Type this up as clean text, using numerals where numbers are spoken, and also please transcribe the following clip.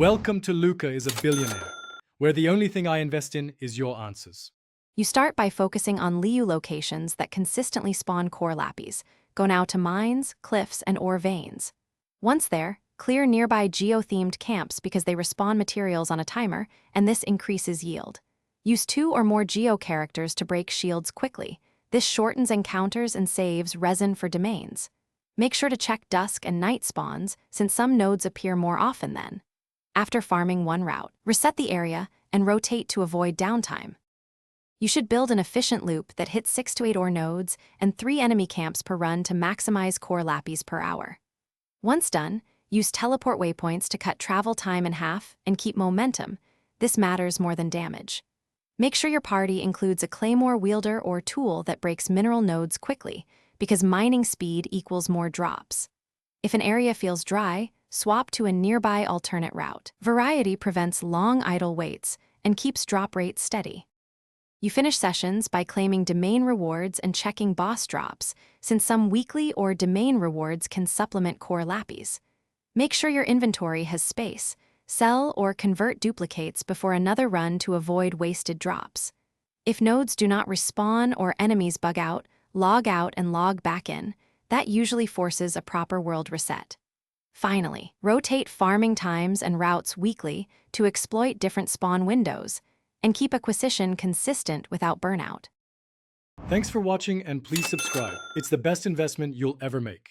Welcome to Luca is a billionaire, where the only thing I invest in is your answers. You start by focusing on Liu locations that consistently spawn Cor Lapis. Go now to mines, cliffs, and ore veins. Once there, clear nearby geo-themed camps because they respawn materials on a timer, and this increases yield. Use 2 or more geo-characters to break shields quickly. This shortens encounters and saves resin for domains. Make sure to check dusk and night spawns, since some nodes appear more often then. After farming one route, reset the area and rotate to avoid downtime. You should build an efficient loop that hits 6 to 8 ore nodes and 3 enemy camps per run to maximize Cor Lapis per hour. Once done, use teleport waypoints to cut travel time in half and keep momentum. This matters more than damage. Make sure your party includes a claymore wielder or tool that breaks mineral nodes quickly, because mining speed equals more drops. If an area feels dry, swap to a nearby alternate route. Variety prevents long idle waits and keeps drop rates steady. You finish sessions by claiming domain rewards and checking boss drops, since some weekly or domain rewards can supplement Cor Lapis. Make sure your inventory has space. Sell or convert duplicates before another run to avoid wasted drops. If nodes do not respawn or enemies bug out and log back in. That usually forces a proper world reset. Finally, rotate farming times and routes weekly to exploit different spawn windows, and keep acquisition consistent without burnout. Thanks for watching and please subscribe. It's the best investment you'll ever make.